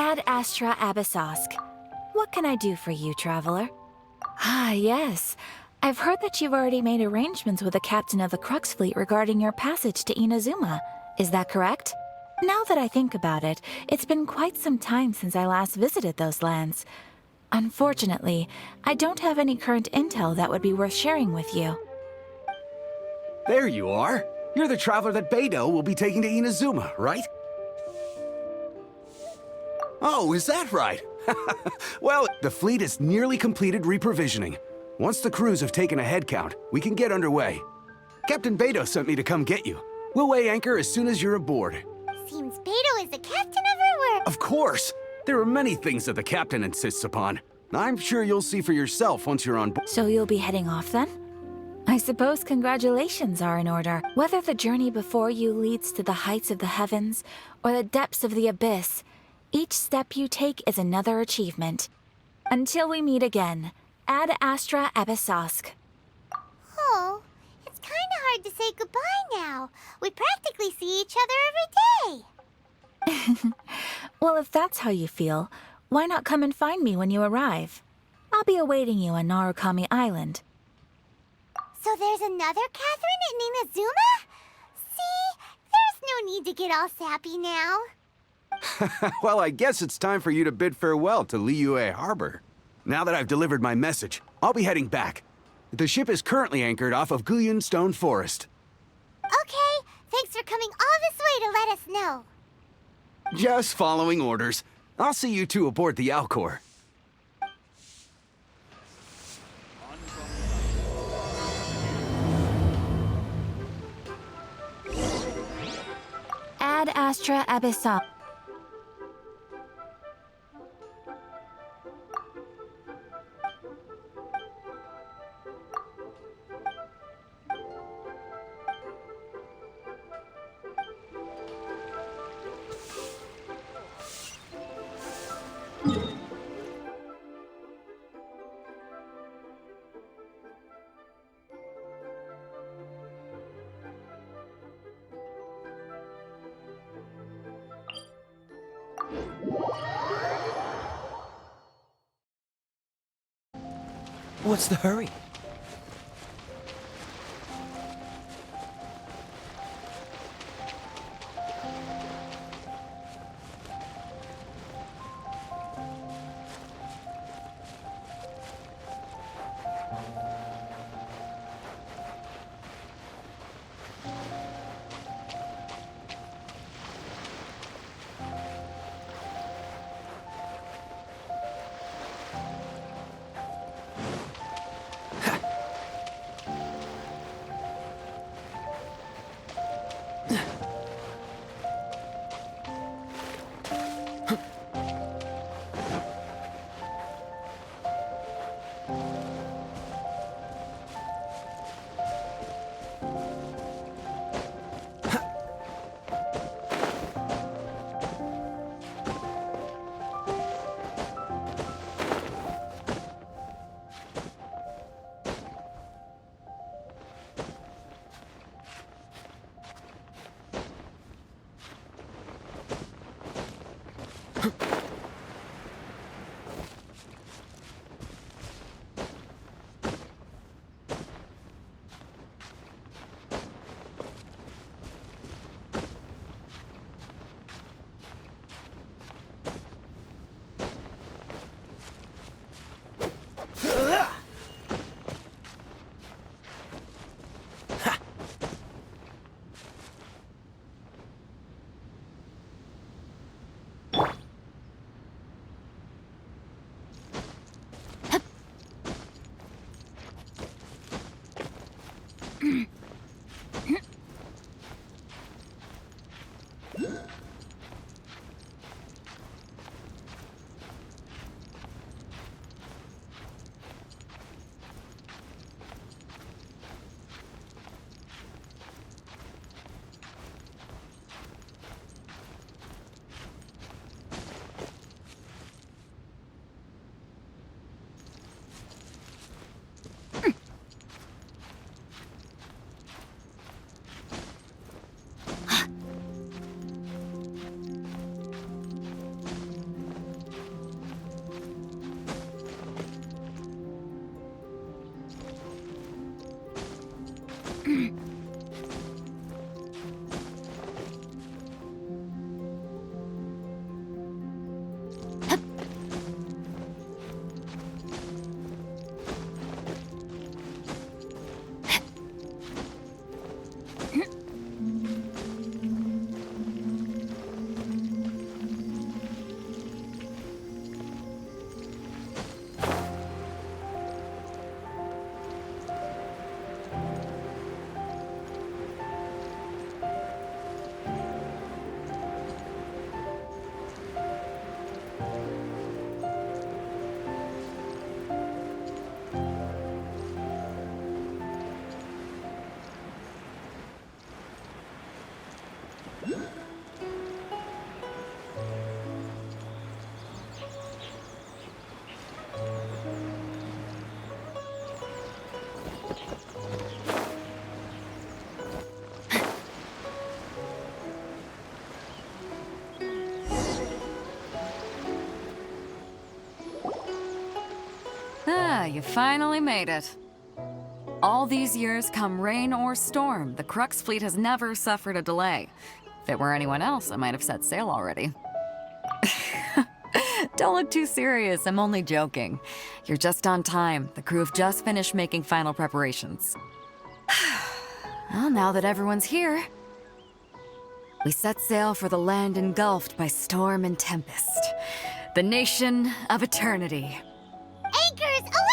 Ad Astra Abyssosk. What can I do for you, traveler? Ah, yes. I've heard that you've already made arrangements with the captain of the Crux fleet regarding your passage to Inazuma. Is that correct? Now that I think about it, it's been quite some time since I last visited those lands. Unfortunately, I don't have any current intel that would be worth sharing with you. There you are. You're the traveler that Beidou will be taking to Inazuma, right? Oh, is that right? Well, the fleet has nearly completed reprovisioning. Once the crews have taken a head count, we can get underway. Captain Beidou sent me to come get you. We'll weigh anchor as soon as you're aboard. Seems Beidou is the captain of our work. Of course! There are many things that the captain insists upon. I'm sure you'll see for yourself once you're on board. So you'll be heading off then? I suppose congratulations are in order. Whether the journey before you leads to the heights of the heavens or the depths of the abyss, each step you take is another achievement. Until we meet again, Ad Astra Abyssosk. Oh, it's kind of hard to say goodbye now. We practically see each other every day. Well, if that's how you feel, why not come and find me when you arrive? I'll be awaiting you on Narukami Island. So there's another Catherine in Inazuma? See, there's no need to get all sappy now. Well, I guess it's time for you to bid farewell to Liyue Harbor. Now that I've delivered my message, I'll be heading back. The ship is currently anchored off of Guyun Stone Forest. Okay, thanks for coming all this way to let us know. Just following orders. I'll see you two aboard the Alcor. Ad Astra Abyssosk. What's the hurry? Ah, you finally made it. All these years, come rain or storm, the Crux fleet has never suffered a delay. If it were anyone else, I might have set sail already. Don't look too serious, I'm only joking. You're just on time. The crew have just finished making final preparations. Well, now that everyone's here, we set sail for the land engulfed by storm and tempest. The nation of eternity. Anchors away!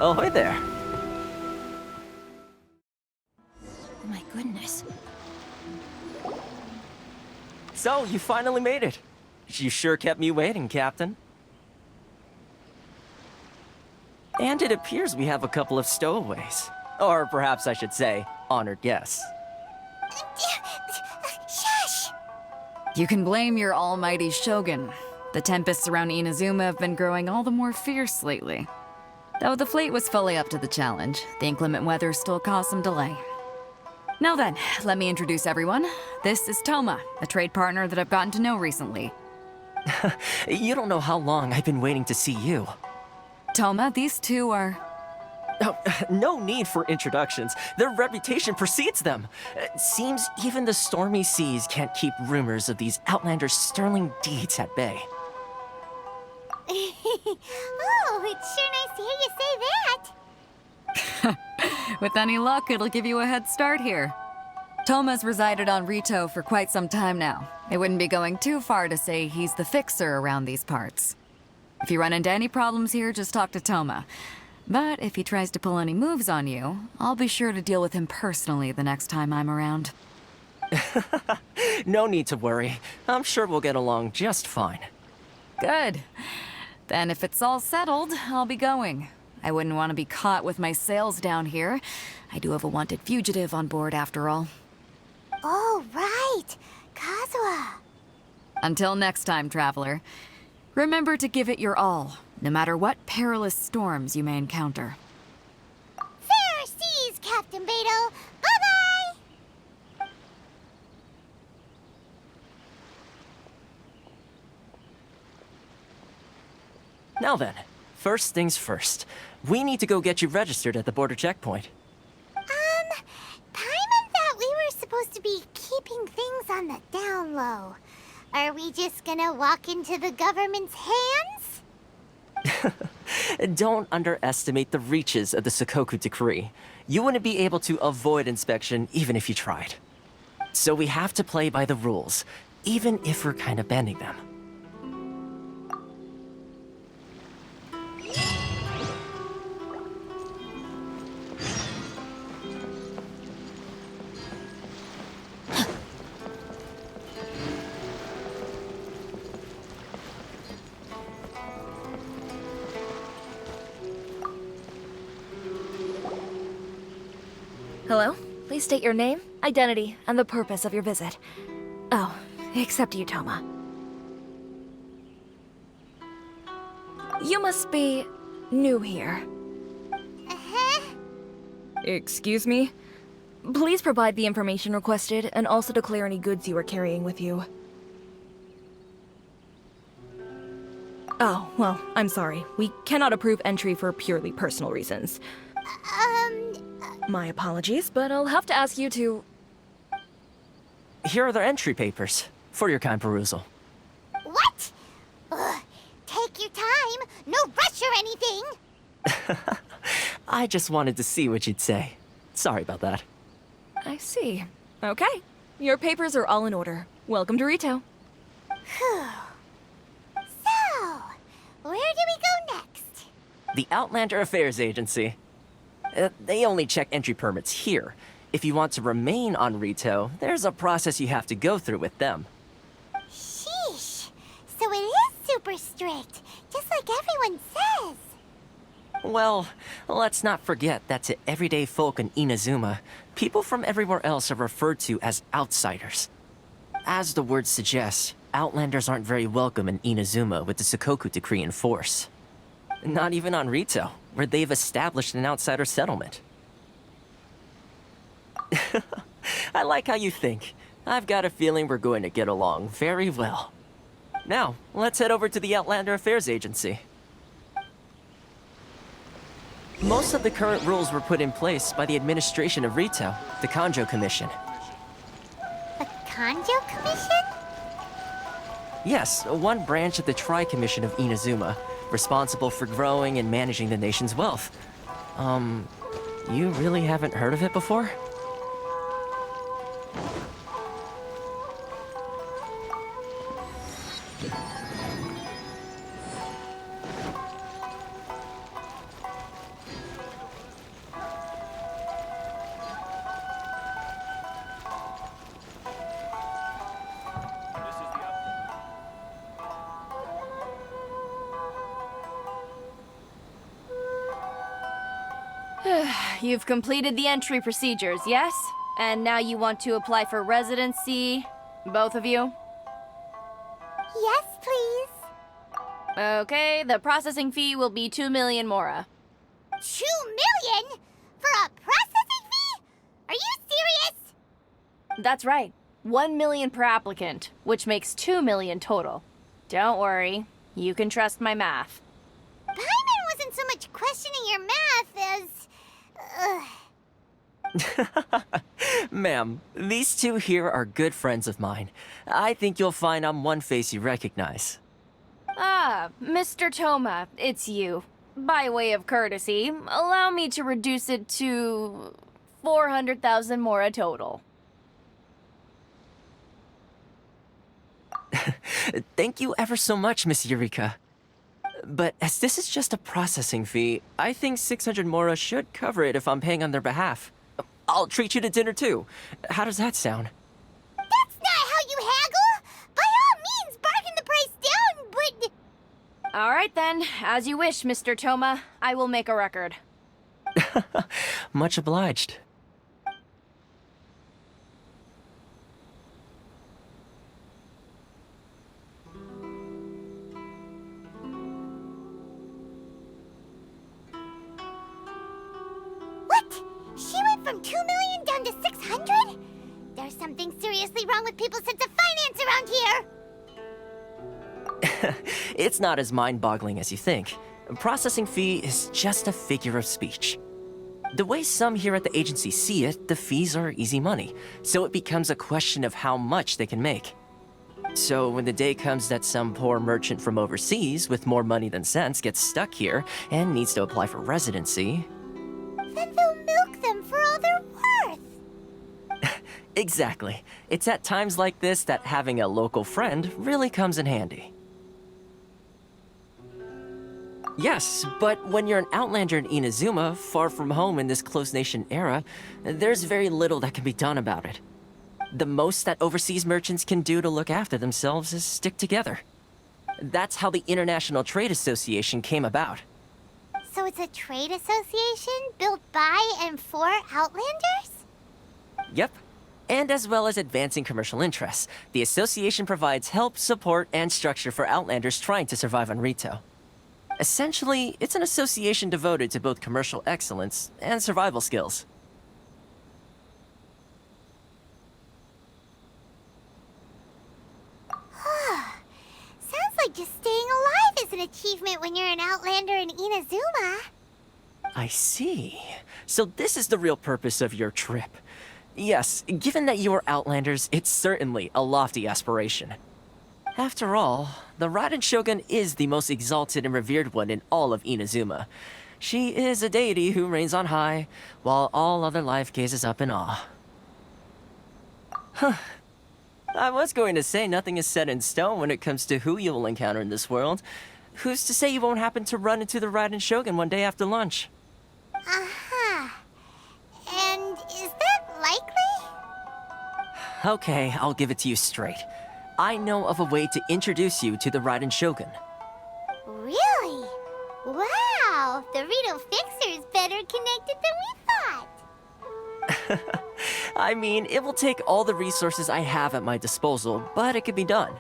Oh, hi there. Oh my goodness. So, you finally made it. You sure kept me waiting, Captain. And it appears we have a couple of stowaways. Or perhaps I should say, honored guests. Shush! You can blame your almighty Shogun. The tempests around Inazuma have been growing all the more fierce lately. Though the fleet was fully up to the challenge, the inclement weather still caused some delay. Now then, let me introduce everyone. This is Toma, a trade partner that I've gotten to know recently. You don't know how long I've been waiting to see you. Toma, these two are... Oh, no need for introductions. Their reputation precedes them. Seems even the stormy seas can't keep rumors of these outlanders' sterling deeds at bay. Oh, it's sure nice to hear you say that. With any luck, it'll give you a head start here. Toma's resided on Rito for quite some time now. It wouldn't be going too far to say he's the fixer around these parts. If you run into any problems here, just talk to Toma. But if he tries to pull any moves on you, I'll be sure to deal with him personally the next time I'm around. No need to worry. I'm sure we'll get along just fine. Good. Then if it's all settled, I'll be going. I wouldn't want to be caught with my sails down here. I do have a wanted fugitive on board after all. Oh, right. Kazuha. Until next time, traveler. Remember to give it your all, no matter what perilous storms you may encounter. Fair seas, Captain Beto. Bye-bye! Now then, first things first. We need to go get you registered at the border checkpoint. Paimon thought we were supposed to be keeping things on the down low. Are we just gonna walk into the government's hands? Don't underestimate the reaches of the Sakoku Decree. You wouldn't be able to avoid inspection even if you tried. So we have to play by the rules, even if we're kind of bending them. Hello? Please state your name, identity, and the purpose of your visit. Oh, except you, Toma. You must be new here. Uh-huh. Excuse me? Please provide the information requested and also declare any goods you are carrying with you. Oh, well, I'm sorry. We cannot approve entry for purely personal reasons. My apologies, but I'll have to ask you to... Here are their entry papers, for your kind perusal. What? Ugh, take your time. No rush or anything. I just wanted to see what you'd say. Sorry about that. I see. Okay. Your papers are all in order. Welcome to Rito. Whew. So, where do we go next? The Outlander Affairs Agency. They only check entry permits here. If you want to remain on Rito, there's a process you have to go through with them. Sheesh. So it is super strict, just like everyone says. Well, let's not forget that to everyday folk in Inazuma, people from everywhere else are referred to as outsiders. As the word suggests, Outlanders aren't very welcome in Inazuma with the Sakoku Decree in force. Not even on Rito, where they've established an outsider settlement. I like how you think. I've got a feeling we're going to get along very well. Now, let's head over to the Outlander Affairs Agency. Most of the current rules were put in place by the administration of Rito, the Kanjo Commission. The Kanjo Commission? Yes, one branch of the Tri-Commission of Inazuma, responsible for growing and managing the nation's wealth. You really haven't heard of it before? You've completed the entry procedures, yes? And now you want to apply for residency? Both of you? Yes, please. Okay, the processing fee will be 2 million mora. 2 million? For a processing fee? Are you serious? That's right. 1 million per applicant, which makes 2 million total. Don't worry, you can trust my math. Paimon wasn't so much questioning your math as... Ma'am, these two here are good friends of mine. I think you'll find I'm one face you recognize. Ah, Mr. Toma, it's you. By way of courtesy, allow me to reduce it to 400,000 mora total. Thank you ever so much, Miss Eureka. But as this is just a processing fee, I think 600 mora should cover it if I'm paying on their behalf. I'll treat you to dinner too. How does that sound? That's not how you haggle! By all means, bargain the price down, but... All right then, as you wish, Mr. Toma. I will make a record. Much obliged. What? She went from 2 million down to 600? There's something seriously wrong with people's sense of finance around here! It's not as mind-boggling as you think. A processing fee is just a figure of speech. The way some here at the agency see it, the fees are easy money, so it becomes a question of how much they can make. So when the day comes that some poor merchant from overseas with more money than sense gets stuck here and needs to apply for residency... Then they'll milk them for all they're worth! Exactly. It's at times like this that having a local friend really comes in handy. Yes, but when you're an outlander in Inazuma, far from home in this closed nation era, there's very little that can be done about it. The most that overseas merchants can do to look after themselves is stick together. That's how the International Trade Association came about. So it's a trade association built by and for Outlanders? Yep. And as well as advancing commercial interests, the association provides help, support, and structure for Outlanders trying to survive on Rito. Essentially, it's an association devoted to both commercial excellence and survival skills. Sounds like just staying alive is an achievement when you're an Outlander in Inazuma. I see. So this is the real purpose of your trip. Yes, given that you are Outlanders, it's certainly a lofty aspiration. After all, the Raiden Shogun is the most exalted and revered one in all of Inazuma. She is a deity who reigns on high, while all other life gazes up in awe. Huh. I was going to say nothing is set in stone when it comes to who you will encounter in this world. Who's to say you won't happen to run into the Raiden Shogun one day after lunch? Uh-huh. And is that likely? Okay, I'll give it to you straight. I know of a way to introduce you to the Raiden Shogun. Really? Wow! The Rito Fixer is better connected than we thought! I mean, it will take all the resources I have at my disposal, but it can be done.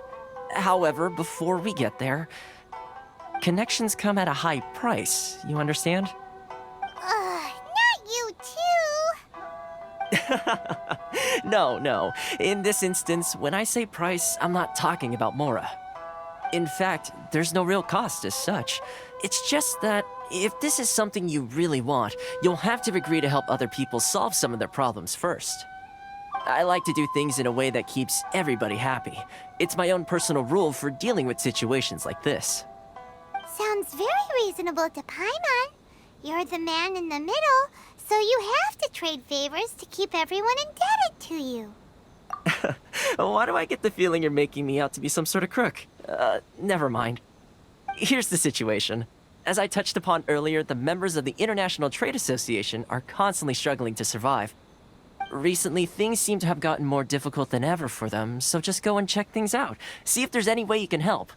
However, before we get there, connections come at a high price, you understand? Not you too! No. In this instance, when I say price, I'm not talking about Mora. In fact, there's no real cost as such. It's just that if this is something you really want, you'll have to agree to help other people solve some of their problems first. I like to do things in a way that keeps everybody happy. It's my own personal rule for dealing with situations like this. Sounds very reasonable to Paimon. You're the man in the middle, so you have to trade favors to keep everyone indebted to you. Why do I get the feeling you're making me out to be some sort of crook? Never mind. Here's the situation. As I touched upon earlier, the members of the International Trade Association are constantly struggling to survive. Recently, things seem to have gotten more difficult than ever for them, so just go and check things out. See if there's any way you can help.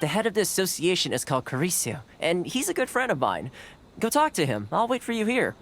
The head of the association is called Caricio, and he's a good friend of mine. Go talk to him. I'll wait for you here.